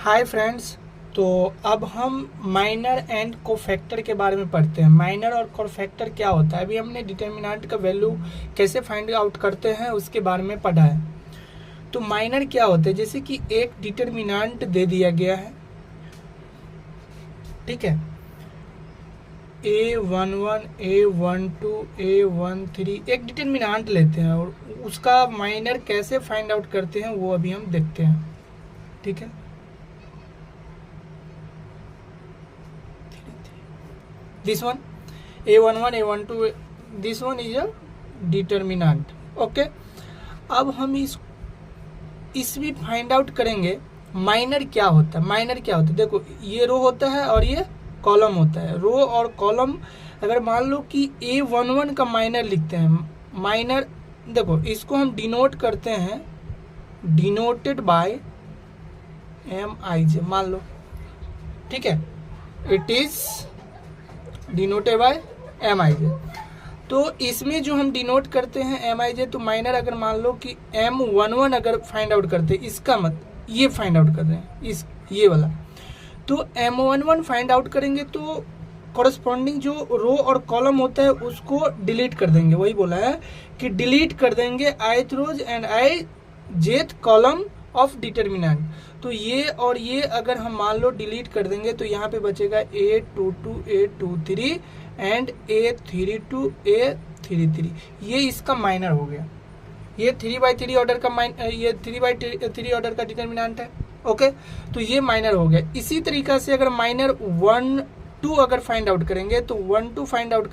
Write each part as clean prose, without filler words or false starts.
Hi friends. तो अब हम माइनर एंड कोफैक्टर के बारे में पढ़ते हैं। माइनर और कोफैक्टर क्या होता है। अभी हमने डिटर्मिनेंट का वैल्यू कैसे फाइंड आउट करते हैं उसके बारे में पढ़ा है। तो माइनर क्या होता है, जैसे कि एक डिटर्मिनेंट दे दिया गया है, ठीक है, A11 A12 A13 एक डिटर्मिनेंट लेते हैं और उसका माइनर कैसे फाइंड आउट करते हैं वो अभी हम देखते हैं, ठीक है। This one A11 A12 this one is a determinant, okay. अब हम इस भी फाइंड आउट करेंगे माइनर क्या होता है। माइनर क्या होता है, देखो ये रो होता है और ये कॉलम होता है। रो और कॉलम अगर मान लो कि A11 का माइनर लिखते हैं, माइनर देखो इसको हम डिनोट करते हैं, डिनोटेड बाय MIJ मान लो, ठीक है, it is denoted by MIJ। तो इसमें जो हम डिनोट करते हैं MIJ, तो माइनर अगर मान लो कि M11 अगर फाइंड आउट करते हैं, इसका मत ये फाइंड आउट कर रहे हैं, इस ये वाला, तो M11 फाइंड आउट करेंगे तो कॉरस्पॉन्डिंग जो रो और कॉलम होता है उसको डिलीट कर देंगे। वही बोला है कि डिलीट कर देंगे ith rows and ijth column of determinant. तो ये और ये अगर हम मान लो डिलीट कर देंगे तो यहाँ पे बचेगा A22 A23 and A32 A33। ये इसका माइनर हो गया। ये 3/3 ऑर्डर का ये 3/3 ऑर्डर का डिटर्मिनेंट है, ओके। तो ये माइनर हो गया। इसी तरीका से अगर माइनर 1 2 अगर फाइंड आउट करेंगे तो 1 2 फाइंड आउट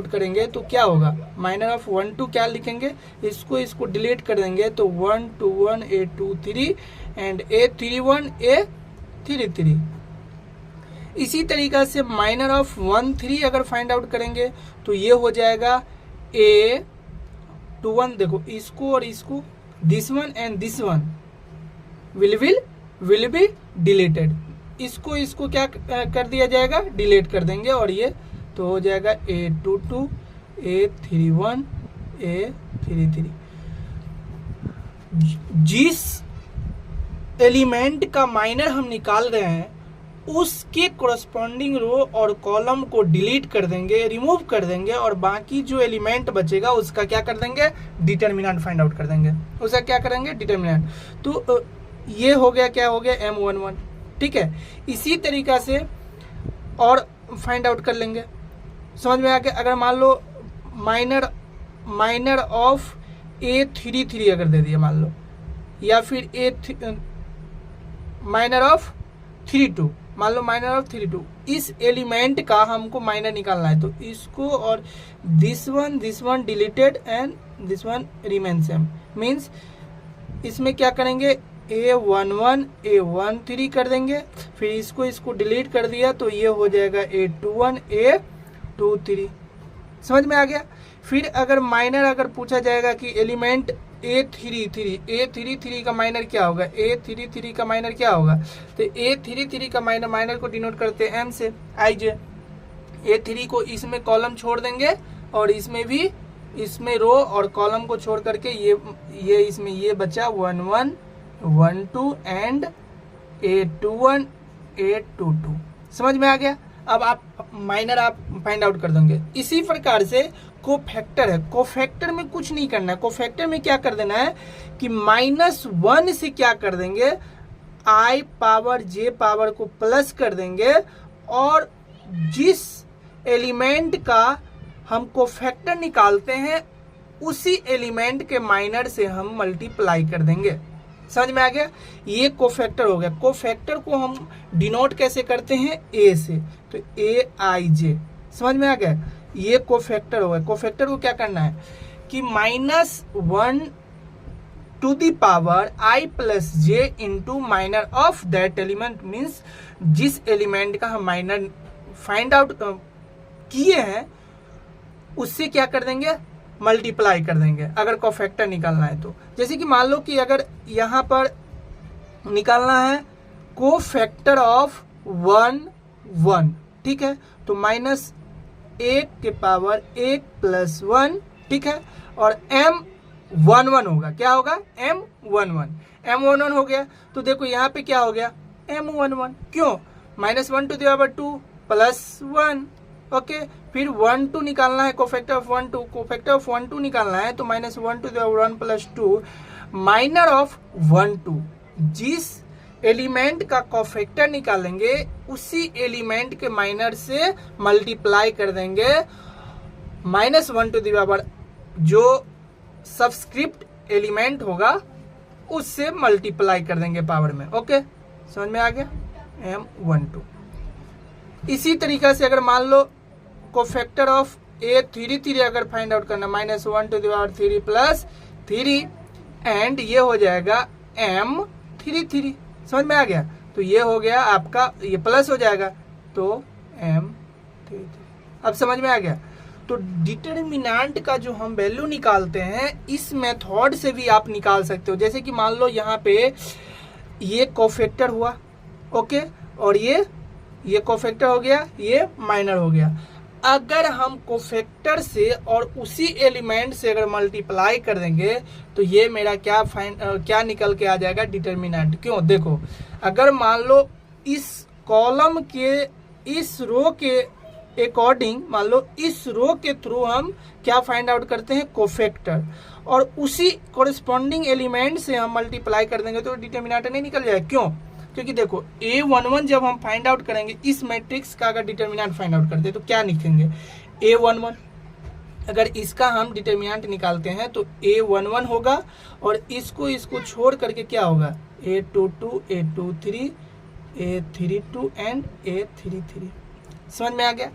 करेंगे तो क्या होगा, माइनर ऑफ 1 2 क्या लिखेंगे, इसको डिलीट कर देंगे तो 121 A23 एंड A31 A33। इसी तरीका से माइनर ऑफ 1 3 अगर फाइंड आउट करेंगे तो ये हो जाएगा A21, देखो इसको और इसको, this one and this one will be deleted. इसको क्या कर दिया जाएगा, डिलीट कर देंगे और ये तो हो जाएगा A22 A31 A33। जिस एलिमेंट का माइनर हम निकाल रहे हैं उसके कोरस्पॉन्डिंग रो और कॉलम को डिलीट कर देंगे, रिमूव कर देंगे, और बाकी जो एलिमेंट बचेगा उसका क्या कर देंगे, डिटर्मिनेंट फाइंड आउट कर देंगे। उसका क्या करेंगे, डिटर्मिनेंट। तो ये हो गया, क्या हो गया, M11, ठीक है। इसी तरीका से और फाइंड आउट कर लेंगे, समझ में आ गया। अगर मान लो माइनर ऑफ A33 अगर दे दिया मान लो, या फिर माइनर ऑफ 32 मान लो, माइनर ऑफ 32, इस एलिमेंट का हमको माइनर निकालना है। तो इसको और this one deleted and this one remain same, means इसमें क्या करेंगे, A11 A13 कर देंगे, फिर इसको डिलीट कर दिया तो ये हो जाएगा A21 A23। समझ में आ गया। फिर अगर माइनर अगर पूछा जाएगा कि एलिमेंट A33 का माइनर क्या होगा, A33 का माइनर क्या होगा, तो A33 का माइनर को डिनोट करते हैं M से, IJ। A3 को इसमें कॉलम छोड़ देंगे और इसमें रो और कॉलम को छोड़ करके ये इसमें ये बचा 1 1 1 2 एंड A21 A22। समझ में आ गया। अब आप माइनर आप फाइंड आउट कर देंगे। इसी प्रकार से कोफैक्टर है। कोफैक्टर में कुछ नहीं करना है। कोफैक्टर में क्या कर देना है कि -1 से क्या कर देंगे, I पावर J पावर को प्लस कर देंगे, और जिस एलिमेंट का हम कोफैक्टर निकालते हैं उसी एलिमेंट के माइनर से हम मल्टीप्लाई कर देंगे। समझ में आ गया। ये कोफैक्टर हो गया। कोफैक्टर को हम डिनोट कैसे करते हैं, A से, तो AIJ। समझ में आ गया। ये कोफैक्टर हो गया। कोफैक्टर को क्या करना है कि -1 to the power I plus J into minor of that element, means जिस एलिमेंट का हम माइनर फाइंड आउट किए हैं उससे क्या कर देंगे, मल्टीप्लाई कर देंगे अगर कोफैक्टर निकालना है तो। जैसे कि मान लो कि अगर यहाँ पर निकालना है कोफैक्टर ऑफ 1 1, ठीक है, तो -1 के पावर 1 प्लस 1, ठीक है, और M11 होगा, क्या होगा, M11। M11 हो गया। तो देखो यहाँ पे क्या हो गया, M11, क्यों, -1 to the power 2 plus 1, okay. फिर 1 2 निकालना है, कोफैक्टर ऑफ 1 2, कोफैक्टर ऑफ 1 2 निकालना है, तो -1 to the power 1 plus 2 minor of 1 2, जिस एलिमेंट का कोफैक्टर निकालेंगे उसी एलिमेंट के माइनर से मल्टीप्लाई कर देंगे, -1 to the power जो सबस्क्रिप्ट एलिमेंट होगा उससे मल्टीप्लाई कर देंगे पावर में, ओके। समझ में आ गया, M12। इसी तरीका से अगर मान लो कोफैक्टर ऑफ A33 अगर फाइंड आउट करना, -1 to the power 3 plus 3, and ये हो जाएगा M33। समझ में आ गया, तो ये हो गया आपका, ये प्लस हो जाएगा तो M33। अब समझ में आ गया। तो डिटरमिनेंट का जो हम वैल्यू निकालते हैं इस मेथड से भी आप निकाल सकते हो। जैसे कि मान लो यहाँ पे ये कोफैक्टर हुआ, ओके, और ये कोफैक्टर हो गया, ये माइनर हो गया। अगर हम कोफैक्टर से और उसी एलिमेंट से अगर मल्टीप्लाई कर देंगे तो ये मेरा क्या निकल के आ जाएगा, डिटरमिनेंट। क्यों, देखो अगर मान लो इस कॉलम के इस रो के अकॉर्डिंग, मान लो इस रो के थ्रू हम क्या फाइंड आउट करते हैं, कोफैक्टर, और उसी कोरिस्पॉन्डिंग एलिमेंट से हम मल्टीप्लाई कर देंगे तो डिटरमिनेंट नहीं निकल जाएगा। क्यों, क्योंकि देखो A11 जब हम फाइंड आउट करेंगे इस मैट्रिक्स का अगर डिटरमिनेंट फाइंड आउट करते हैं तो क्या लिखेंगे, A11। अगर इसका हम डिटरमिनेंट निकालते हैं तो A11 होगा, और इसको छोड़ करके क्या होगा, A22, A23, A32 and A33। समझ में आ गया।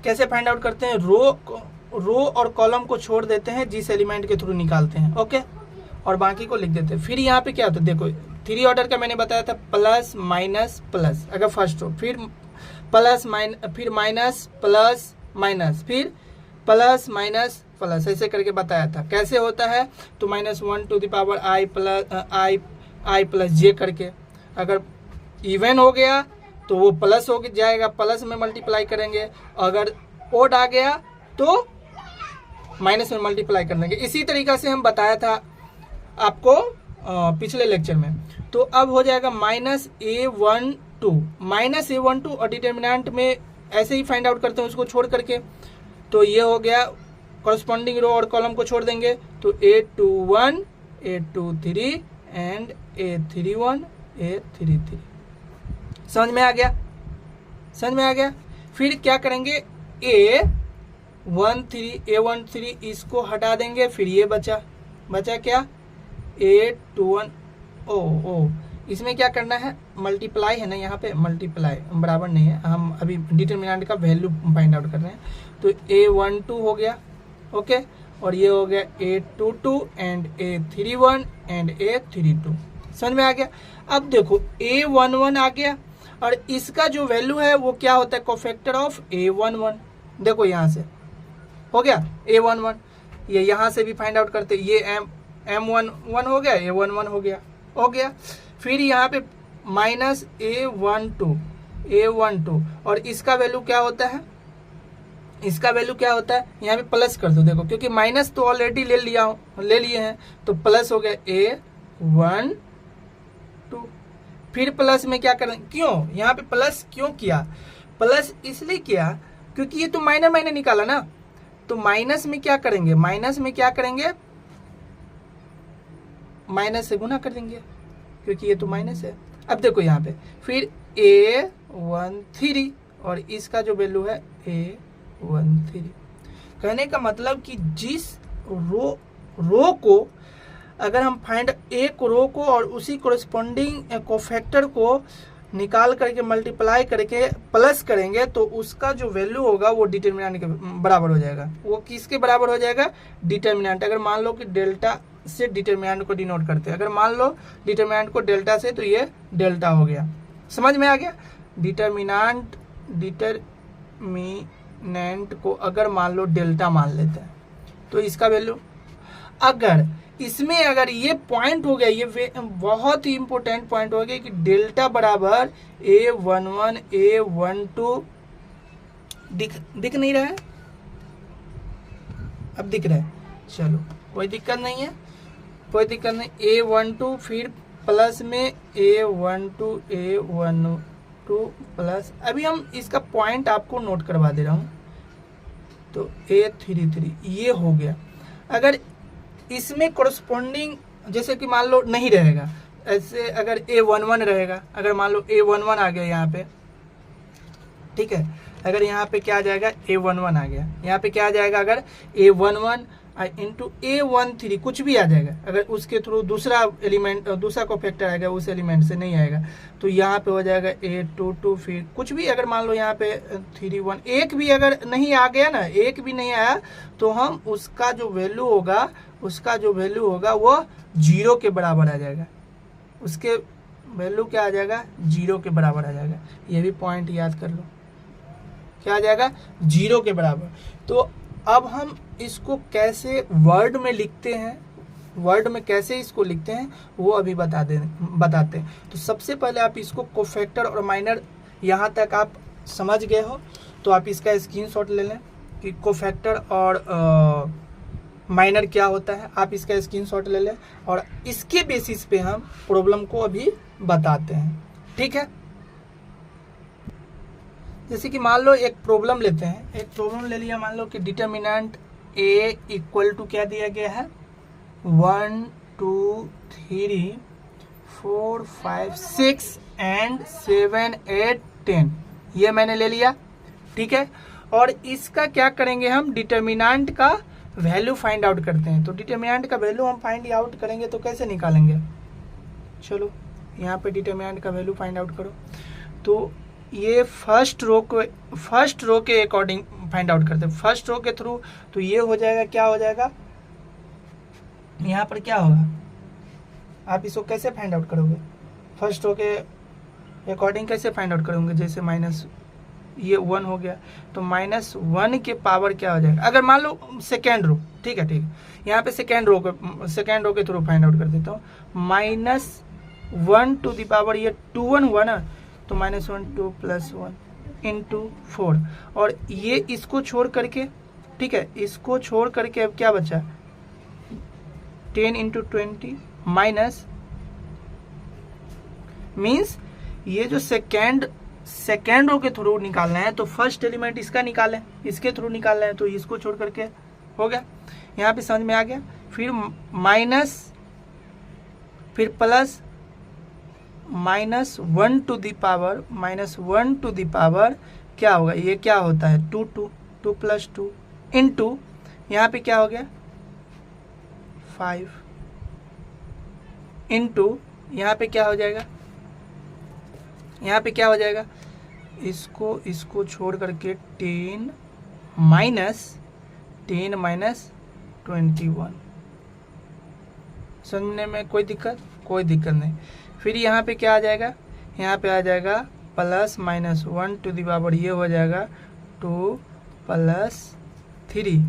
कैसे फाइंड आउट करते हैं, रो और कॉलम को छोड़ देते हैं जिस एलिमेंट के थ्रू निकालते हैं, ओके, और बाकी को लिख देते हैं। फिर यहाँ पे क्या होता है, देखो 3 ऑर्डर का मैंने बताया था, प्लस माइनस प्लस, अगर फर्स्ट हो, फिर प्लस फिर माइनस प्लस माइनस, फिर प्लस माइनस प्लस, ऐसे करके बताया था कैसे होता है। तो -1 to the power i plus j करके, अगर इवन हो गया तो वो प्लस हो जाएगा, प्लस में मल्टीप्लाई करेंगे, अगर ओड आ गया तो माइनस में मल्टीप्लाई कर देंगे। इसी तरीका से हम बताया था आपको पिछले लेक्चर में। तो अब हो जाएगा -A12 और डिटरमिनेंट में ऐसे ही फाइंड आउट करते हैं उसको छोड़ करके। तो ये हो गया, कॉरस्पॉन्डिंग रो और कॉलम को छोड़ देंगे तो A21, A23 and A31, A33। समझ में आ गया, समझ में आ गया। फिर क्या करेंगे, A13 इसको हटा देंगे, फिर ये बचा क्या, A21, इसमें क्या करना है, मल्टीप्लाई है ना, यहाँ पे मल्टीप्लाई बराबर नहीं है, हम अभी डिटरमिनेंट का वैल्यू फाइंड आउट कर रहे हैं। तो A12 हो गया, ओके, और ये हो गया A22 and A31 and A32। समझ में आ गया। अब देखो A11 आ गया, और इसका जो वैल्यू है वो क्या होता है, कोफैक्टर ऑफ A11। देखो यहाँ से हो गया A11, ये यहाँ से भी फाइंड आउट करते, ये M11 हो गया, A11 हो गया। फिर यहाँ पे -A12 और इसका वैल्यू क्या होता है, इसका वैल्यू क्या होता है, यहाँ पे प्लस कर दो, देखो क्योंकि माइनस तो ऑलरेडी ले लिए हैं, तो प्लस हो गया A12। फिर प्लस में क्या करें, क्यों यहाँ पे प्लस क्यों किया, प्लस इसलिए किया क्योंकि ये तो माइनर निकाला ना, तो माइनस में क्या करेंगे, माइनस से गुना कर देंगे क्योंकि ये तो माइनस है। अब देखो यहाँ पे फिर A13 और इसका जो वैल्यू है A13। कहने का मतलब कि जिस रो को अगर हम फाइंड एक रो को और उसी कोरिस्पॉन्डिंग कोफैक्टर को निकाल करके मल्टीप्लाई करके प्लस करेंगे तो उसका जो वैल्यू होगा वो डिटरमिनेंट के बराबर हो जाएगा। वो किसके बराबर हो जाएगा, डिटरमिनेंट। अगर मान लो कि डेल्टा से डिटरमिनेंट को डिनोट करते हैं, अगर मान लो डिटरमिनेंट को डेल्टा से, तो ये डेल्टा हो गया। समझ में आ गया। डिटरमिनेंट को अगर मान लो डेल्टा मान लेते हैं तो इसका वैल्यू, अगर इसमें अगर ये पॉइंट हो गया, ये बहुत ही इंपॉर्टेंट पॉइंट हो गया कि डेल्टा बराबर A11 A12 दिख नहीं रहा है, अब दिख रहा है, चलो कोई दिक्कत नहीं है, A12 फिर प्लस में A12 A12 प्लस, अभी हम इसका पॉइंट आपको नोट करवा दे रहा हूँ, तो A33 ये हो गया। अगर इसमें कोरस्पॉन्डिंग जैसे कि मान लो नहीं रहेगा, ऐसे अगर A11 रहेगा, अगर मान लो A11 आ गया यहाँ पे, ठीक है, अगर यहाँ पे क्या आ जाएगा A11 आ गया, यहाँ पे क्या आ जाएगा, अगर A11 इंटू A13 कुछ भी आ जाएगा, अगर उसके थ्रू दूसरा एलिमेंट दूसरा को फैक्टर आएगा उस एलिमेंट से नहीं आएगा, तो यहाँ पे हो जाएगा A22, फिर कुछ भी अगर मान लो यहाँ पे 31, एक भी अगर नहीं आ गया ना, एक भी नहीं आया, तो हम उसका जो वैल्यू होगा वो 0 के बराबर आ जाएगा, उसके वैल्यू क्या आ जाएगा 0 के बराबर आ जाएगा। ये भी पॉइंट याद कर लो, क्या आ जाएगा 0 के बराबर। तो अब हम इसको कैसे वर्ड में लिखते हैं, वर्ड में कैसे इसको लिखते हैं वो अभी बताते हैं। तो सबसे पहले आप इसको कोफैक्टर और माइनर यहाँ तक आप समझ गए हो, तो आप इसका स्क्रीनशॉट ले लें कि कोफैक्टर और माइनर क्या होता है, आप इसका स्क्रीनशॉट ले लें और इसके बेसिस पे हम प्रॉब्लम को अभी बताते हैं, ठीक है। जैसे कि मान लो एक प्रॉब्लम लेते हैं, एक प्रॉब्लम ले लिया, मान लो कि डिटर्मिनेंट A इक्वल टू क्या दिया गया है 1 2 3 4 5 6 एंड 7 8 10, ये मैंने ले लिया, ठीक है। और इसका क्या करेंगे हम, डिटर्मिनेंट का वैल्यू फाइंड आउट करते हैं। तो डिटर्मिनेंट का वैल्यू हम फाइंड आउट करेंगे तो कैसे निकालेंगे, चलो यहाँ पे डिटर्मिनेंट का वैल्यू फाइंड आउट करो। तो ये फर्स्ट रो के अकॉर्डिंग फाइंड आउट करते हैं, फर्स्ट रो के थ्रू। तो ये हो जाएगा, क्या हो जाएगा, यहाँ पर क्या होगा, आप इसको कैसे फाइंड आउट करोगे, फर्स्ट रो के अकॉर्डिंग कैसे फाइंड आउट करोगे, जैसे माइनस ये 1 हो गया, तो -1 के पावर क्या हो जाएगा, अगर मान लो सेकेंड रो, ठीक है, यहाँ पे सेकेंड रो के थ्रू फाइंड आउट कर देता हूँ। -1 टू द पावर ये 2 1 हुआ ना, तो -1 2 + 1 इंटू 4, और ये इसको छोड़ करके, ठीक है, इसको छोड़ करके अब क्या बचा 10 इंटू 20 माइनस, मीन्स ये जो सेकेंड रो के थ्रू निकालना है, तो फर्स्ट एलिमेंट इसका निकालें, इसके थ्रू निकालना है, तो इसको छोड़ करके हो गया, यहाँ पे समझ में आ गया। फिर माइनस, फिर प्लस -1 टू द पावर क्या होगा, ये क्या होता है 2 + 2 इंटू, यहाँ पे क्या हो गया 5 इंटू, यहाँ पे क्या हो जाएगा, इसको छोड़ करके 10 माइनस 21, समझने में कोई दिक्कत नहीं। फिर यहाँ पे क्या आ जाएगा, यहाँ पे आ जाएगा +-1 टू द पावर, ये हो जाएगा 2 + 3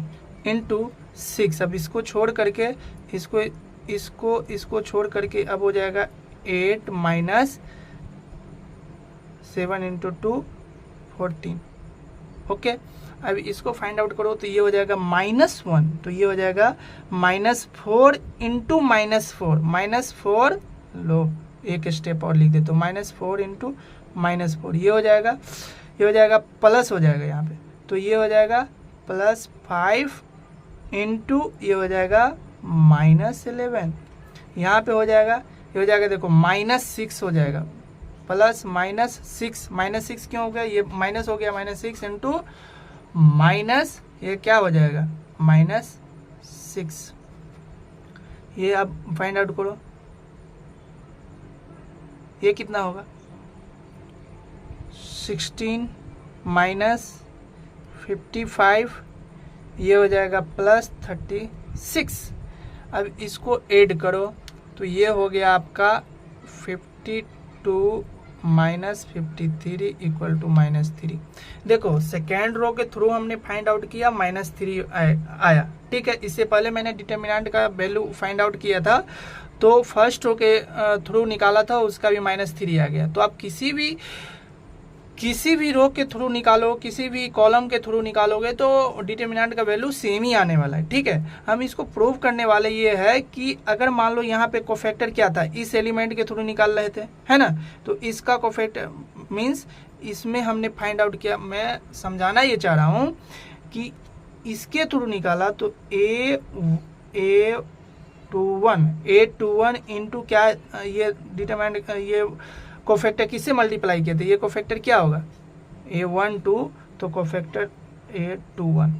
इंटू 6। अब इसको छोड़ करके इसको छोड़ करके अब हो जाएगा 8 माइनस 7 इंटू 2 14, ओके। अब इसको फाइंड आउट करो तो ये हो जाएगा -1, तो ये हो जाएगा -4 इंटू -4 लो एक स्टेप और लिख देते हो, -4 इंटू -4, ये हो जाएगा प्लस हो जाएगा यहाँ पे, तो ये हो जाएगा +5 इंटू ये हो जाएगा -11, यहाँ पे हो जाएगा, ये हो जाएगा देखो -6 हो जाएगा, प्लस -6 क्यों हो गया, ये माइनस हो गया, -6 इंटू माइनस ये क्या हो जाएगा -6, ये अब फाइंड आउट करो, ये कितना होगा 16 माइनस 55, ये हो जाएगा +36। अब इसको ऐड करो तो ये हो गया आपका 52 माइनस 53 इक्वल टू -3। देखो सेकेंड रो के थ्रू हमने फाइंड आउट किया, -3 आया, ठीक है। इससे पहले मैंने डिटर्मिनेंट का वैल्यू फाइंड आउट किया था, तो फर्स्ट रो के थ्रू निकाला था, उसका भी -3 आ गया। तो आप किसी भी किसी भी रो के थ्रू निकालो, किसी भी कॉलम के थ्रू निकालोगे तो डिटर्मिनेंट का वैल्यू सेम ही आने वाला है। ठीक है, हम इसको प्रूव करने वाले ये है कि अगर मान लो यहाँ पे कोफैक्टर क्या था, इस एलिमेंट के थ्रू निकाल रहे थे, है ना, तो इसका कोफैक्टर मीन्स इसमें हमने फाइंड आउट किया। मैं समझाना ये चाह रहा हूँ कि इसके थ्रू निकाला तो A21 इंटू क्या, ये डिटरमिनेंट, ये कोफैक्टर किससे मल्टीप्लाई किए थे, ये कोफैक्टर क्या होगा A12, तो कोफैक्टर A21,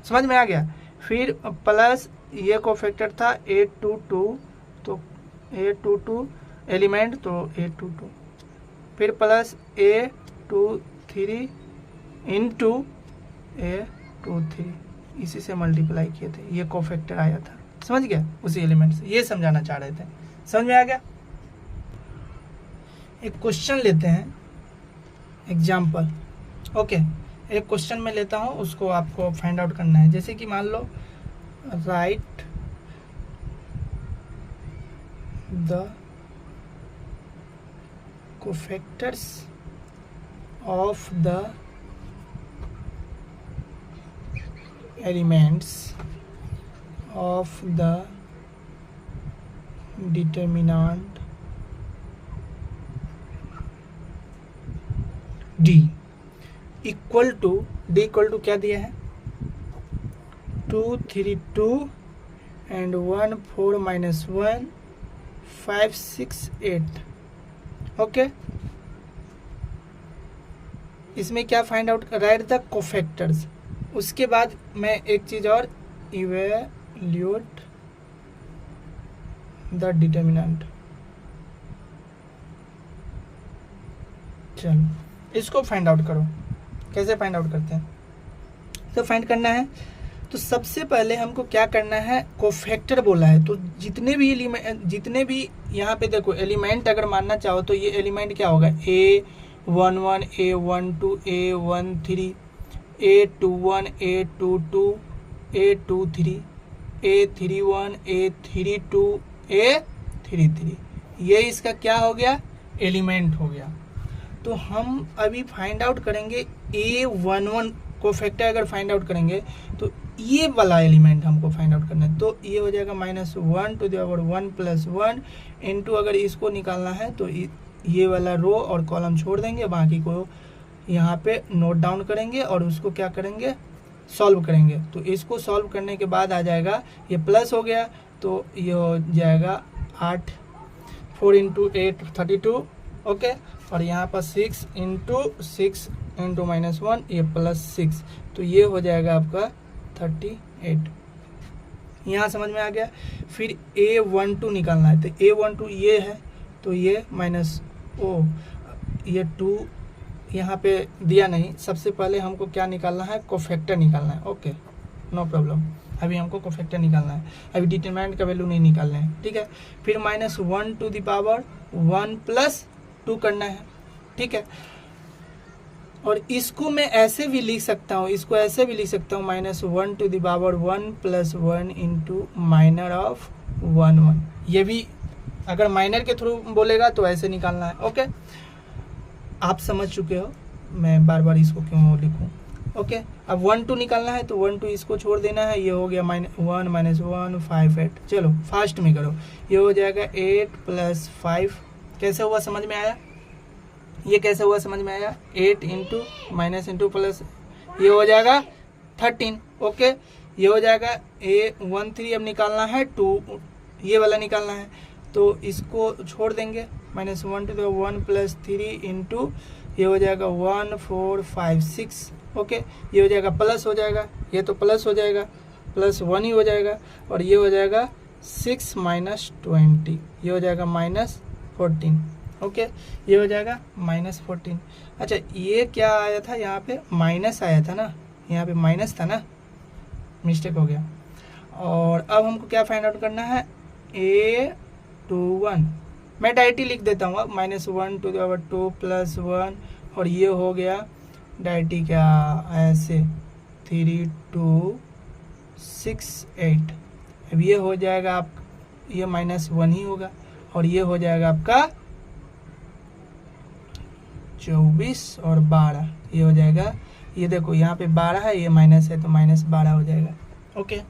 समझ में आ गया। फिर प्लस ये कोफैक्टर था A22, तो A22 एलिमेंट, तो A22, फिर प्लस A23 इंटू A23, इसी से मल्टीप्लाई किए थे, ये कोफैक्टर आया था, समझ गया, उसी एलिमेंट से। ये समझाना चाह रहे थे, समझ में आ गया। एक क्वेश्चन लेते हैं, एग्जाम्पल। ओके, एक क्वेश्चन में लेता हूँ, उसको आपको फाइंड आउट करना है। जैसे कि मान लो write the cofactors of the elements of the determinant D equal to, D equal to क्या दिया है 2 3 2 एंड 1 4 माइनस 1 5 6 8। ओके, इसमें क्या find out, right the cofactors. उसके बाद मैं एक चीज और, इवैल्यूएट द डिटर्मिनेंट। चलो इसको फाइंड आउट करो। कैसे फाइंड आउट करते हैं, तो फाइंड करना है तो सबसे पहले हमको क्या करना है, कोफैक्टर बोला है तो जितने भी एलिमेंट, जितने भी यहाँ पे देखो एलिमेंट अगर मानना चाहो तो ये एलिमेंट क्या होगा, A11 A12 A13 A21 A22 A23 A31 A32 A33, ये इसका क्या हो गया, एलिमेंट हो गया। तो हम अभी फाइंड आउट करेंगे A11 कोफैक्टर, अगर फाइंड आउट करेंगे तो ये वाला एलिमेंट हमको फाइंड आउट करना है, तो ये हो जाएगा -1 टू द पावर 1 + 1 इंटू, अगर इसको निकालना है तो ये वाला रो और कॉलम छोड़ देंगे, बाकी को यहाँ पे नोट डाउन करेंगे और उसको क्या करेंगे, सॉल्व करेंगे। तो इसको सॉल्व करने के बाद आ जाएगा, ये प्लस हो गया तो ये हो जाएगा 8 4 × 8 32। ओके, और यहाँ पर 6 × 6 × -1, ये +6, तो ये हो जाएगा आपका 38। यहाँ समझ में आ गया। फिर A12 निकालना है, तो A12 ये है, तो ये -O, ये 2 यहाँ पे दिया नहीं। सबसे पहले हमको क्या निकालना है, कोफैक्टर निकालना है। ओके, नो प्रॉब्लम, अभी हमको कोफैक्टर निकालना है, अभी डिटरमिनेंट का वैल्यू नहीं निकालना है, ठीक है। फिर -1 टू द पावर 1 + 2 करना है, ठीक है। और इसको मैं ऐसे भी लिख सकता हूँ, इसको ऐसे भी लिख सकता हूँ, -1 to the power 1 + 1 into minor of 1 ये भी अगर माइनर के थ्रू बोलेगा तो ऐसे निकालना है। ओके, आप समझ चुके हो, मैं बार बार इसको क्यों लिखूं। ओके, अब 1 2 निकालना है तो 1 2 इसको छोड़ देना है, ये हो गया -1 -1 5 8। चलो फास्ट में करो, ये हो जाएगा 8 + 5। कैसे हुआ समझ में आया, ये कैसे हुआ समझ में आया, 8 इंटू माइनस इंटू प्लस, ये हो जाएगा 13। ओके, ये हो जाएगा A13। अब निकालना है 2, ये वाला निकालना है, तो इसको छोड़ देंगे, -1 टू द 1 + 3 इंटू, ये हो जाएगा 1 4 5 6। ओके, ये हो जाएगा प्लस हो जाएगा, ये तो प्लस हो जाएगा, +1 ही हो जाएगा, और ये हो जाएगा 6 - 20, ये हो जाएगा -14। ओके, ये हो जाएगा -14। अच्छा, ये क्या आया था, यहाँ पे माइनस आया था ना, यहाँ पे माइनस था ना, मिस्टेक हो गया। और अब हमको क्या फाइंड आउट करना है, A21, मैं डायरेक्टली लिख देता हूँ अब, -1 टू द पावर 2 + 1, और ये हो गया डायरेक्टली क्या ऐसे 3 2 6 8। अब ये हो जाएगा आप, ये -1 ही होगा, और ये हो जाएगा आपका 24 और 12 ये हो जाएगा। ये देखो यहाँ पे 12 है, ये माइनस है तो -12 हो जाएगा। ओके,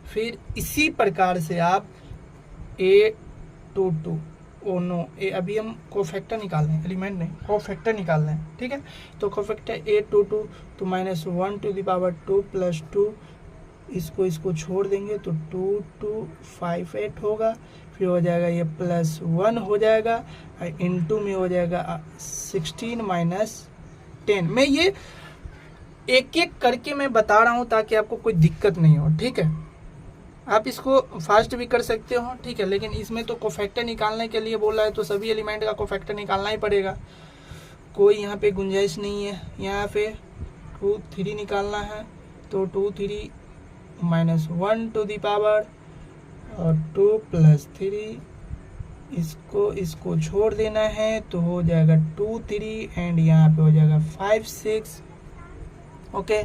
फिर इसी प्रकार से आप A22 ओ नो ए अभी हम कोफैक्टर निकाल रहे हैं, एलिमेंट नहीं कोफैक्टर निकाल रहे हैं, ठीक है। तो कोफैक्टर A22 तो -1 टू द पावर 2 + 2 इसको छोड़ देंगे तो 2258 होगा। फिर हो जाएगा ये +1 हो जाएगा, इनटू में हो जाएगा 16 - 10। मैं ये एक एक करके मैं बता रहा हूँ ताकि आपको कोई दिक्कत नहीं हो, ठीक है। आप इसको फास्ट भी कर सकते हो, ठीक है, लेकिन इसमें तो कोफैक्टर निकालने के लिए बोला है तो सभी एलिमेंट का कोफैक्टर निकालना ही पड़ेगा, कोई यहाँ पे गुंजाइश नहीं है। यहाँ पे 2 3 निकालना है तो 2 3 -1 टू द पावर और 2 + 3 इसको छोड़ देना है तो हो जाएगा 2 3 एंड यहाँ पे हो जाएगा 5 6। ओके,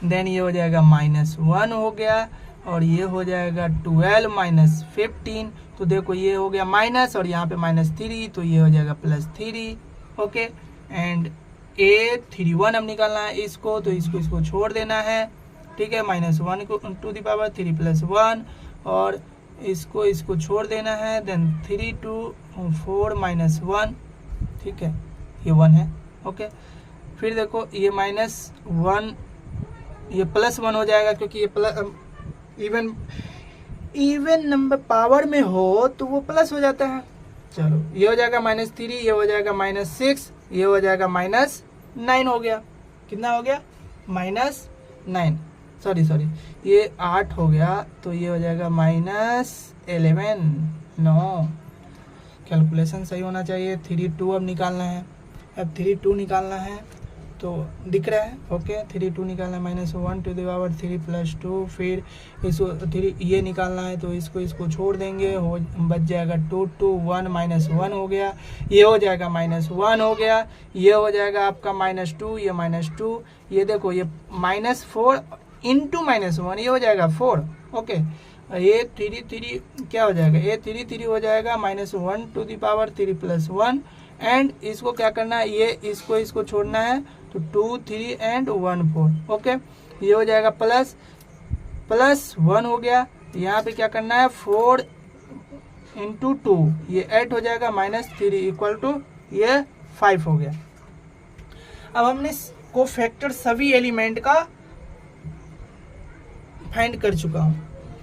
देन ये हो जाएगा -1 हो गया और ये हो जाएगा 12 - 15। तो देखो ये हो गया माइनस और यहाँ पे -3 तो ये हो जाएगा +3। ओके, एंड A31 अब निकालना है इसको तो इसको छोड़ देना है, ठीक है। -1 टू द पावर 3 + 1 और इसको छोड़ देना है, देन 3 2 4 -1, ठीक है, ये 1 है। ओके, फिर देखो ये -1 ये +1 हो जाएगा क्योंकि ये इवन नंबर पावर में हो तो वो प्लस हो जाता है। चलो ये हो जाएगा -3, ये हो जाएगा -6, ये हो जाएगा -9 हो गया। कितना हो गया? -9, सॉरी ये 8 हो गया तो ये हो जाएगा -11। नो, कैलकुलेशन सही होना चाहिए। 3 2 अब निकालना है, अब 3 2 निकालना है तो दिख रहा है। ओके, 3 2 निकालना है, -1 टू द पावर 3 + 2। फिर इसको 3 ये निकालना है तो इसको छोड़ देंगे, हो बच जाएगा 2 2 1 -1 हो गया, ये हो जाएगा -1 हो गया, ये हो जाएगा आपका -2, ये -2, ये देखो ये -4 इंटू -1 ये हो जाएगा 4। ओके, ये 3 3 क्या हो जाएगा? ये 3 3 हो जाएगा -1 टू द पावर 3 + 1 एंड इसको क्या करना है, ये इसको छोड़ना है तो 2 3 एंड 1 4। ओके, ये हो जाएगा +1 हो गया। यहाँ पे क्या करना है 4 × 2 ये 8 हो जाएगा, -3 = ये 5 हो गया। अब हमने कोफैक्टर सभी एलिमेंट का फाइंड कर चुका हूँ।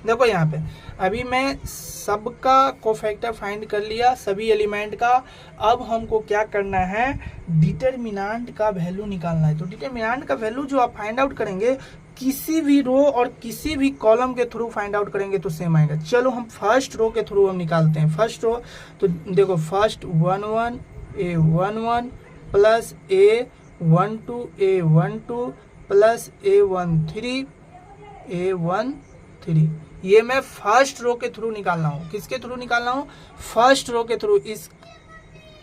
देखो यहाँ पे अभी मैं सबका कोफैक्टर फाइंड कर लिया, सभी एलिमेंट का। अब हमको क्या करना है, डिटरमिनेंट का वैल्यू निकालना है। तो डिटरमिनेंट का वैल्यू जो आप फाइंड आउट करेंगे किसी भी रो और किसी भी कॉलम के थ्रू फाइंड आउट करेंगे तो सेम आएगा। चलो हम फर्स्ट रो के थ्रू हम निकालते हैं। फर्स्ट रो तो देखो first 11 A11 + A12 A12 + A13 ये मैं फर्स्ट रो के थ्रू निकालना हूँ। किसके थ्रू निकालना हूँ? फर्स्ट रो के थ्रू।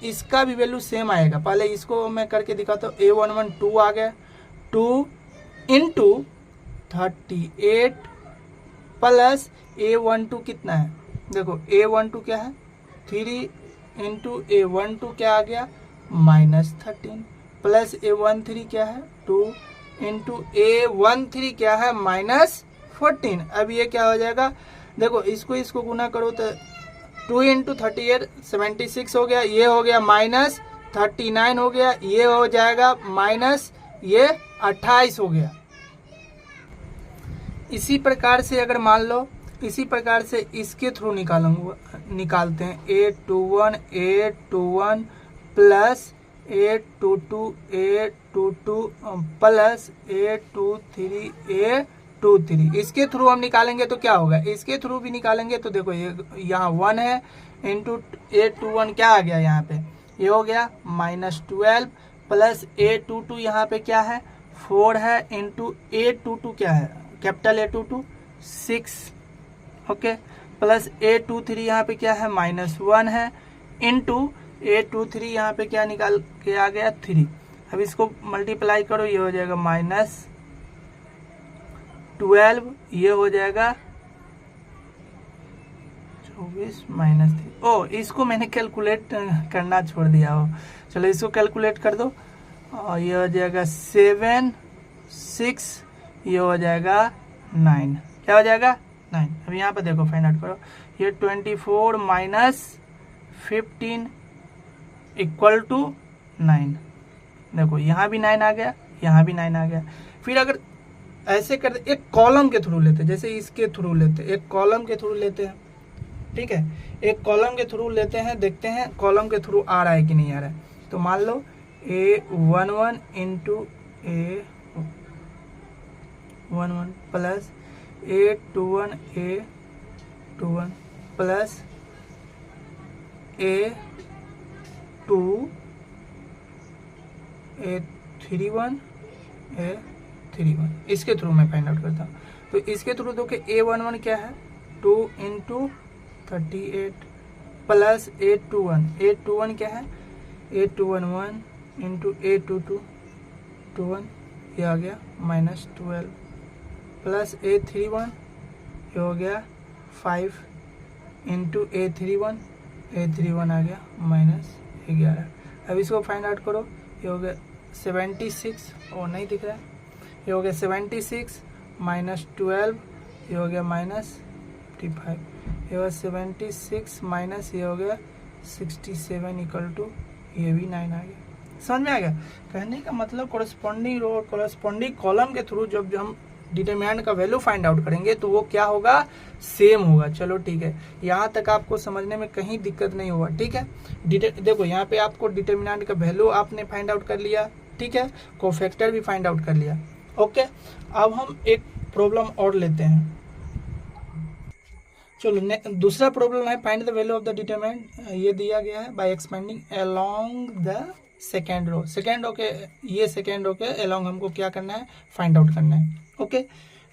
इसका भी वैल्यू सेम आएगा। पहले इसको मैं करके दिखाता हूँ। A11 2 आ गया, 2 × 38 प्लस A12 कितना है? देखो A12 क्या है? 3 × A12 क्या आ गया? -13 प्लस A13 क्या है? 2 × A13 क्या है? -14। अब ये क्या हो जाएगा? देखो इसको गुना करो तो 2 × 38 76 हो गया, ये हो गया -39 हो गया, ये हो जाएगा ये 28 हो गया। इसी प्रकार से अगर मान लो इसी प्रकार से इसके थ्रू निकालते हैं। A21 plus A22 plus A23 इसके थ्रू हम निकालेंगे तो क्या होगा? इसके थ्रू भी निकालेंगे तो देखो ये यहाँ 1 है इंटू A21 क्या आ गया यहाँ पे? ये हो गया -12 प्लस A22 यहाँ पे क्या है? 4 है इंटू A22 क्या है? Capital A22 6। Okay, plus A23 यहाँ पे क्या है? -1 है इंटू A23 यहाँ पे क्या निकाल के आ गया? 3। अब इसको मल्टीप्लाई करो, ये हो जाएगा -12, ये हो जाएगा 24 -3। ओ, इसको मैंने कैलकुलेट करना छोड़ दिया हो। चलो इसको कैलकुलेट कर दो। और ये हो जाएगा 7 6, ये हो जाएगा 9, क्या हो जाएगा 9। अब यहाँ पर देखो फाइंड आउट करो, ये 24 माइनस 15 इक्वल टू 9। देखो यहाँ भी 9 आ गया, यहाँ भी 9 आ गया। फिर अगर ऐसे करते एक कॉलम के थ्रू लेते, जैसे इसके थ्रू लेते, एक कॉलम के थ्रू लेते हैं, ठीक है, एक कॉलम के थ्रू लेते हैं, देखते हैं कॉलम के थ्रू आ रहा है कि नहीं आ रहा है। तो मान लो A11 into A11 plus A21 plus A31 इसके थ्रू मैं फाइंड आउट करता हूँ। तो इसके थ्रू दो कि A11 क्या है 2 इंटू 38 प्लस A21 क्या है A21 1 इंटू A22 21, ये आ गया -12 प्लस A31 ये हो गया 5 इंटू A31 आ गया -11। अब इसको फाइंड आउट करो, ये हो गया 76, और नहीं दिख रहा है, ये हो गया 76 -12, ये हो गया -55, ये हो गया 76 माइनस ये हो गया 67 इक्वल टू ये भी 9 आ गया। समझ में आ गया? कहने का मतलब कोरस्पॉन्डिंग रो और कोरस्पॉन्डिंग कॉलम के थ्रू जब हम डिटरमिनेंट का वैल्यू फाइंड आउट करेंगे तो वो क्या होगा, सेम होगा। चलो ठीक है, यहाँ तक आपको समझने में कहीं दिक्कत नहीं होगा। ठीक है, देखो यहाँ पे आपको डिटरमिनेंट का वैल्यू आपने फाइंड आउट कर लिया, ठीक है, कोफैक्टर भी फाइंड आउट कर लिया। ओके, अब हम एक प्रॉब्लम और लेते हैं। चलो दूसरा प्रॉब्लम है find the value of the determinant. ये दिया गया है by expanding along the second row. Second row के ये सेकेंड रो के अलोंग हमको क्या करना है, फाइंड आउट करना है। ओके,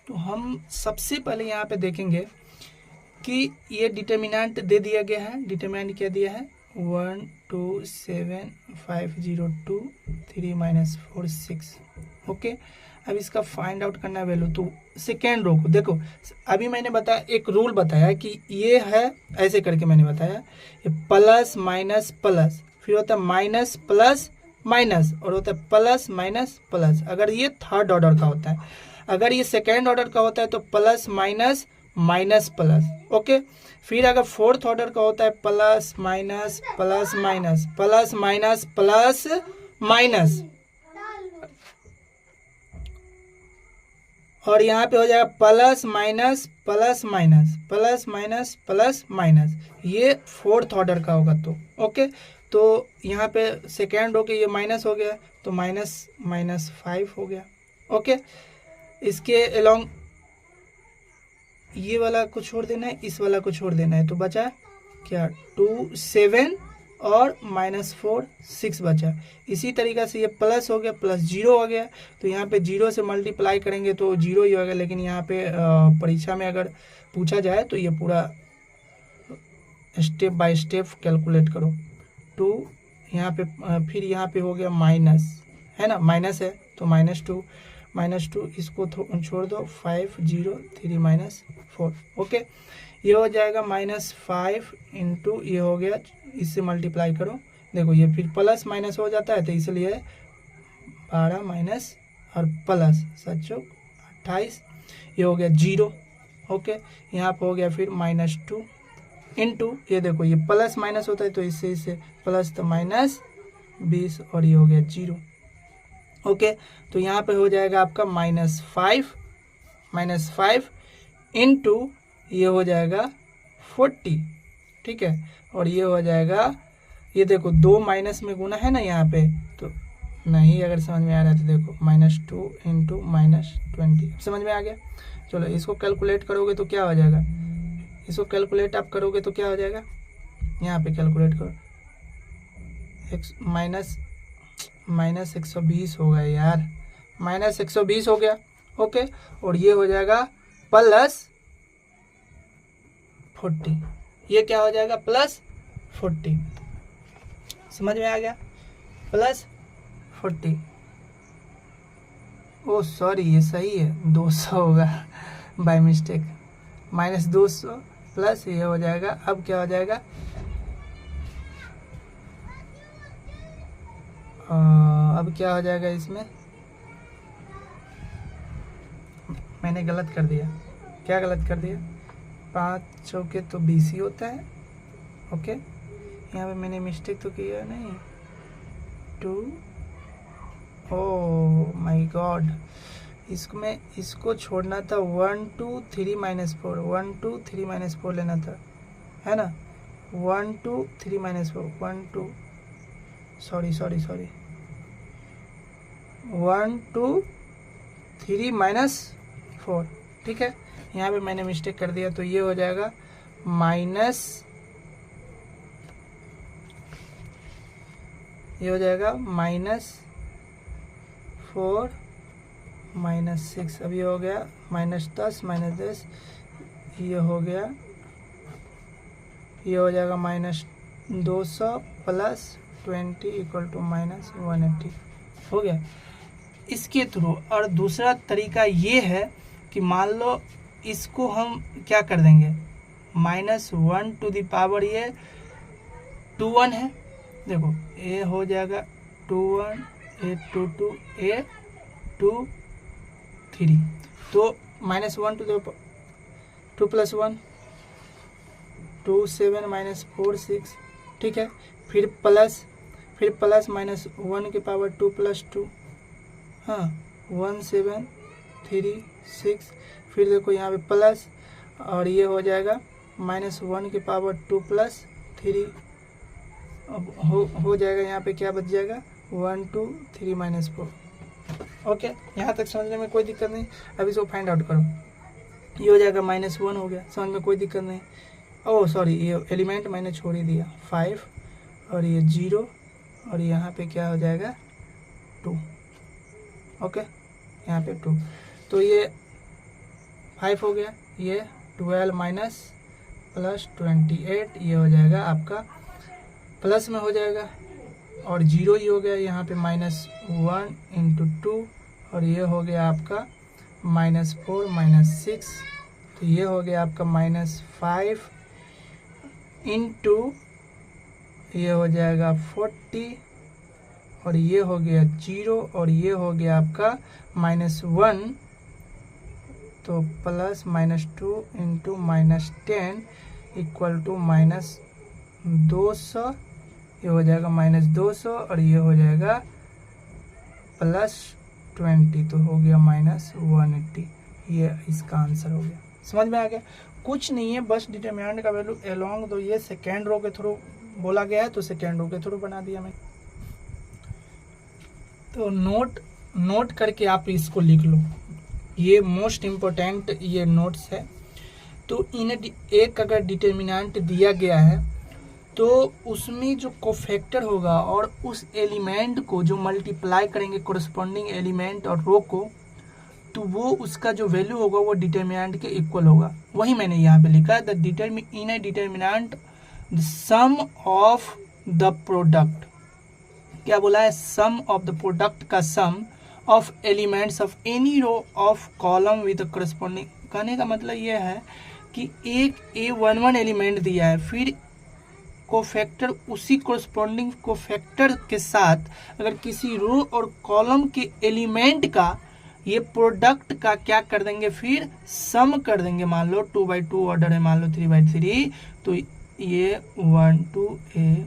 तो हम सबसे पहले यहाँ पे देखेंगे कि ये डिटरमिनेंट दे दिया गया है। डिटरमिनेंट क्या दिया है 1 2 7 5 0 2 3 -4 6। ओके, अब इसका फाइंड आउट करना है वैल्यू। तो सेकेंड रो को देखो, अभी मैंने बताया एक रूल बताया कि ये है ऐसे करके मैंने बताया, ये प्लस माइनस प्लस, फिर होता है माइनस प्लस माइनस, और होता है प्लस माइनस प्लस। अगर ये थर्ड ऑर्डर का होता है, अगर ये सेकेंड ऑर्डर का होता है तो plus minus minus plus. Okay, फिर अगर फोर्थ ऑर्डर का होता है plus minus plus minus plus minus plus minus, और यहाँ पे हो जाएगा plus minus plus minus plus minus plus minus. ये फोर्थ ऑर्डर का होगा। तो ओके, तो यहाँ पे सेकेंड रो के ये माइनस हो गया तो -5 हो गया। ओके, इसके अलोंग ये वाला को छोड़ देना है, इस वाला को छोड़ देना है, तो बचा क्या 2 7 और -4 6 बचा। इसी तरीक़े से ये प्लस हो गया, प्लस 0 हो गया, तो यहाँ पे 0 से मल्टीप्लाई करेंगे तो 0 ही होगा। लेकिन यहाँ पे परीक्षा में अगर पूछा जाए तो ये पूरा स्टेप बाय स्टेप कैलकुलेट करो। 2 यहाँ पे, फिर यहाँ पे हो गया माइनस, है ना, माइनस है तो -2 इसको छोड़ दो, 5 0 3 -4। ओके, ये हो जाएगा -5 इंटू ये हो गया, इससे मल्टीप्लाई करो, देखो ये फिर प्लस माइनस हो जाता है, तो इसलिए 12 माइनस और प्लस 7 28, ये हो गया 0। ओके, यहाँ पर हो गया फिर -2 इंटू ये देखो ये प्लस माइनस होता है तो इससे प्लस तो -20, और ये हो गया 0। ओके, तो यहाँ पे हो जाएगा आपका -5 इंटू ये हो जाएगा 40। ठीक है, और ये हो जाएगा, ये देखो 2 माइनस में गुना है ना यहाँ पे, तो नहीं अगर समझ में आ रहा है तो देखो -2 इंटू -20 समझ में आ गया। चलो इसको कैलकुलेट करोगे तो क्या हो जाएगा, इसको कैलकुलेट आप करोगे तो क्या हो जाएगा, यहाँ पे कैलकुलेट करो, -120 होगा यार, -120 हो गया। ओके, और ये हो जाएगा +40, ये क्या हो जाएगा +40, समझ में आ गया, +40। ओ सॉरी, ये सही है, 200 होगा बाय मिस्टेक, -200 प्लस ये हो जाएगा। अब क्या हो जाएगा, अब क्या हो जाएगा इसमें, मैंने गलत कर दिया। क्या गलत कर दिया? 5 चौके तो 20 ही होता है। ओके, यहाँ पे मैंने मिस्टेक तो किया नहीं। 2, ओह माय गॉड, इसको छोड़ना था। 1 2 3 -4, 1 2 3 -4 लेना था, है ना। 1 2 3 -4, 1 2 सॉरी 1 2 3 -4, ठीक है। यहाँ पे मैंने मिस्टेक कर दिया, तो ये हो जाएगा -4 -6। अब ये हो गया -10 -10, ये हो गया, ये हो जाएगा -200 + 20 = -180 हो गया इसके थ्रू। और दूसरा तरीका ये है कि मान लो इसको हम क्या कर देंगे, -1 टू द पावर, ये 2 1 है, देखो ये हो जाएगा 2 1, ये 2 2, ये 2 3, तो -1 टू द 2 + 1 2 7 -4 6, ठीक है। फिर प्लस -1 की पावर 2 + 2, हाँ 1 7 3 6। फिर देखो यहाँ पे प्लस, और ये हो जाएगा -1 की पावर 2 + 3। अब हो जाएगा, यहाँ पे क्या बच जाएगा, 1 2 3 -4। ओके, यहाँ तक समझने में कोई दिक्कत नहीं। अब इसको फाइंड आउट करो, ये हो जाएगा -1 हो गया, समझ में कोई दिक्कत नहीं। ओह सॉरी, ये एलिमेंट मैंने छोड़ ही दिया, 5 और ये 0, और यहाँ पे क्या हो जाएगा 2। ओके, यहाँ पे 2, तो ये 5 हो गया, ये 12 + 28, ये हो जाएगा आपका प्लस में हो जाएगा, और 0 ही हो गया यहाँ पे -1 × 2, और ये हो गया आपका -4 -6, तो ये हो गया आपका -5 × ये हो जाएगा 40, और ये हो गया 0, और ये हो गया आपका -1, तो प्लस -2 × -10 = -200, ये हो जाएगा -200, और ये हो जाएगा +20, तो हो गया -180। ये इसका आंसर हो गया। समझ में आ गया? कुछ नहीं है, बस डिटरमिनेंट का वैल्यू अलोंग दो, ये सेकेंड रो के थ्रू बोला गया है, तो सेकेंड रो के थ्रू बना दिया मैं। तो नोट करके आप इसको लिख लो, ये मोस्ट इम्पोर्टेंट ये नोट्स है। तो एक अगर डिटरमिनेंट दिया गया है, तो उसमें जो कोफैक्टर होगा और उस एलिमेंट को जो मल्टीप्लाई करेंगे कोरस्पॉन्डिंग एलिमेंट और रो को, तो वो उसका जो वैल्यू होगा वो डिटरमिनेंट के इक्वल होगा। वही मैंने यहाँ पे लिखा है, in a determinant the sum of the product, क्या बोला है, सम ऑफ द प्रोडक्ट का sum of elements of any row of column with corresponding. कहने का मतलब ये है कि एक A11 एलिमेंट दिया है, फिर कोफैक्टर उसी कोरस्पॉन्डिंग कोफैक्टर के साथ अगर किसी रो और कॉलम के एलिमेंट का ये प्रोडक्ट का क्या कर देंगे, फिर सम कर देंगे। मान लो 2/2 ऑर्डर है, मान लो 3/3, तो ये 1 2 1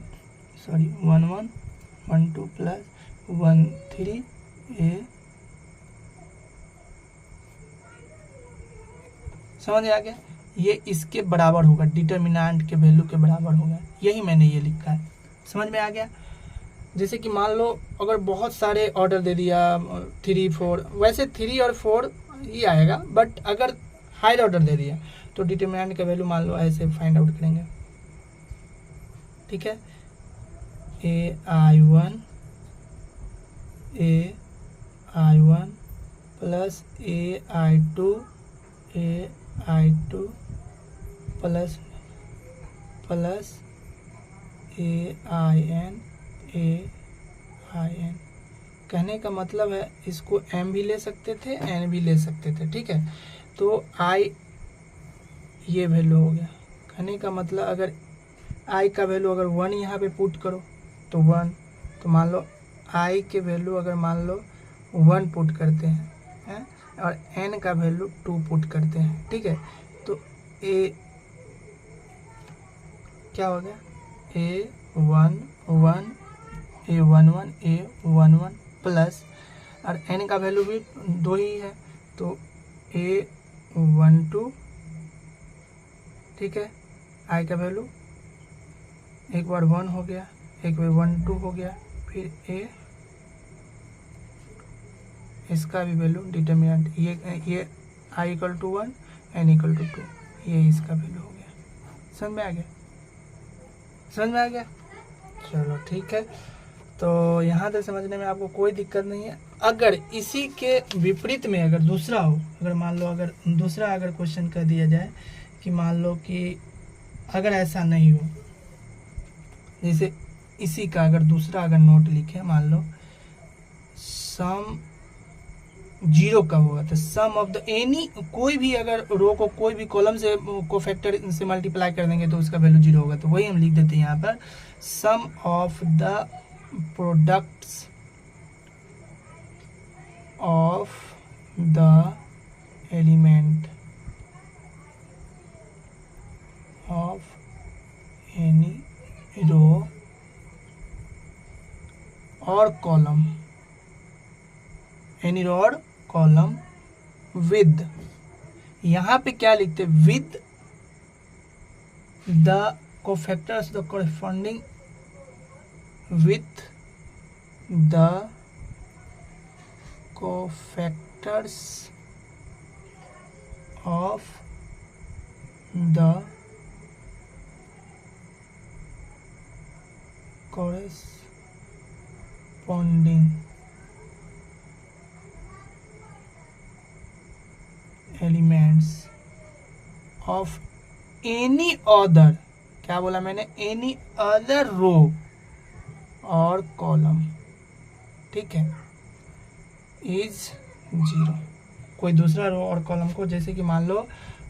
1 1 2 + 1 3 समझ आ गया। ये इसके बराबर होगा, डिटरमिनेंट के वैल्यू के बराबर होगा, यही मैंने ये लिखा है। समझ में आ गया। जैसे कि मान लो अगर बहुत सारे ऑर्डर दे दिया 3 4, वैसे 3 और 4 ही आएगा, बट अगर हायर ऑर्डर दे दिया तो डिटरमिनेंट का वैल्यू मान लो ऐसे फाइंड आउट करेंगे, ठीक है। AI1 plus AI2 plus AIN कहने का मतलब है इसको M भी ले सकते थे, N भी ले सकते थे, ठीक है। तो I ये वैल्यू हो गया। कहने का मतलब अगर I का वैल्यू अगर 1 यहाँ पे पुट करो तो 1, तो मान लो आई के वैल्यू अगर मान लो 1 पुट करते हैं और एन का वैल्यू 2 पुट करते हैं, ठीक है, तो ए क्या हो गया, A11 A11 A11 प्लस और एन का वैल्यू भी 2 ही है तो A12, ठीक है, आई का वैल्यू एक बार 1 हो गया, एक बार 12 हो गया, फिर ए इसका भी वैल्यू डिटर्मिनेंट ये I equal to 1 N equal to 2, ये इसका वैल्यू हो गया। समझ में आ गया, समझ में आ गया। चलो ठीक है, तो यहाँ तक समझने में आपको कोई दिक्कत नहीं है। अगर इसी के विपरीत में अगर दूसरा हो, अगर मान लो अगर दूसरा अगर क्वेश्चन कर दिया जाए कि मान लो कि अगर ऐसा नहीं हो, जैसे इसी का अगर दूसरा अगर नोट लिखे, मान लो सम 0 का होगा तो सम ऑफ द एनी, कोई भी अगर रो को कोई भी कॉलम से को फैक्टर से मल्टीप्लाई कर देंगे तो उसका वैल्यू 0 होगा। तो वही हम लिख देते हैं यहाँ पर sum of the products of the element of any row और कॉलम, एनी रो और कॉलम विद, यहाँ पे क्या लिखते हैं, with the cofactors the corresponding with the cofactors of the corresponding elements of any other, क्या बोला मैंने, any other row और कॉलम, ठीक है, इज 0, कोई दूसरा रो और कॉलम को, जैसे कि मान लो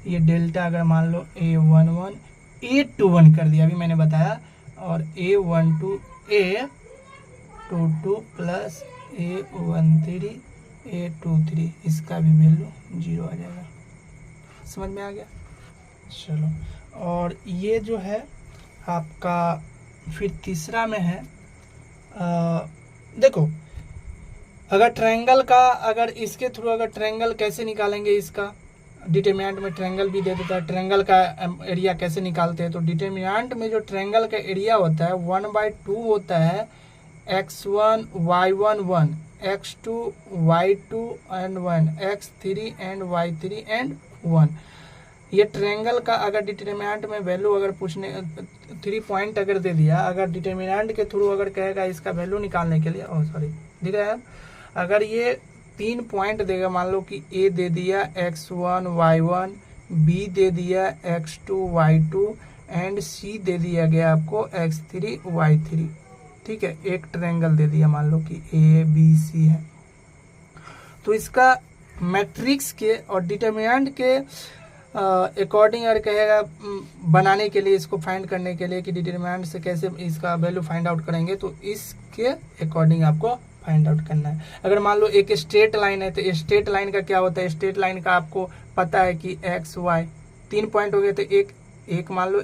ये डेल्टा अगर मान लो A11 A21 कर दिया, अभी मैंने बताया, और A12 A22 plus A13 A23, इसका भी वैल्यू 0 आ जाएगा। समझ में आ गया। चलो, और ये जो है आपका फिर तीसरा में है, देखो अगर ट्रायंगल का, अगर इसके थ्रू अगर ट्रायंगल कैसे निकालेंगे, इसका डिटरमिनेंट में ट्रायंगल भी दे देता है, ट्रायंगल का एरिया कैसे निकालते हैं, तो डिटरमिनेंट में जो ट्रायंगल का एरिया होता है 1/2 होता है x1 y1 1 x2 y2 and 1 x3 and y3 and 1। ये ट्रायंगल का अगर डिटरमिनेंट में वैल्यू अगर पूछने 3 पॉइंट अगर दे दिया, अगर डिटरमिनेंट के थ्रू अगर कहेगा इसका वैल्यू निकालने के लिए, दिख रहा है, अगर ये 3 पॉइंट देगा, मान लो कि ए दे दिया x1 y1, बी दे दिया x2 y2 एंड सी दे दिया गया आपको x3 y3, ठीक है, एक ट्रायंगल दे दिया, मान लो कि ए बी सी है, तो इसका मैट्रिक्स के और डिटरमिनेंट के अकॉर्डिंग अगर कहेगा बनाने के लिए, इसको फाइंड करने के लिए कि डिटरमिनेंट से कैसे इसका वैल्यू फाइंड आउट करेंगे, तो इसके अकॉर्डिंग आपको फाइंड आउट करना है। अगर मान लो एक स्ट्रेट लाइन है, तो स्ट्रेट लाइन का क्या होता है, स्ट्रेट लाइन का आपको पता है कि एक्स वाई 3 पॉइंट हो गए, तो एक मान लो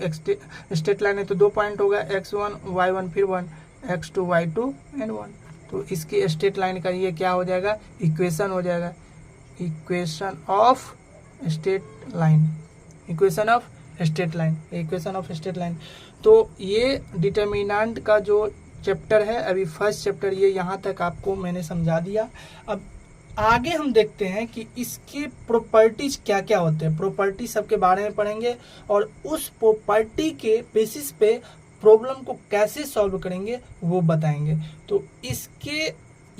स्ट्रेट लाइन है तो 2 पॉइंट होगा, x1 y1 फिर 1 x2 y2 एंड 1, तो इसकी स्ट्रेट लाइन का ये क्या हो जाएगा, इक्वेशन हो जाएगा, equation of straight line, equation of straight line, equation of straight line. तो ये डिटरमिनेंट का जो चैप्टर है, अभी फर्स्ट चैप्टर ये यहाँ तक आपको मैंने समझा दिया। अब आगे हम देखते हैं कि इसके प्रॉपर्टीज क्या क्या होते हैं, प्रॉपर्टी सबके बारे में पढ़ेंगे और उस प्रॉपर्टी के बेसिस पे प्रॉब्लम को कैसे सॉल्व करेंगे वो बताएंगे। तो इसके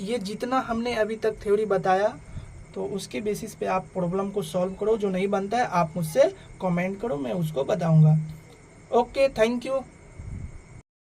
ये जितना हमने अभी तक थ्योरी बताया, तो उसके बेसिस पे आप प्रॉब्लम को सॉल्व करो, जो नहीं बनता है आप मुझसे कमेंट करो, मैं उसको बताऊंगा। Okay, thank you.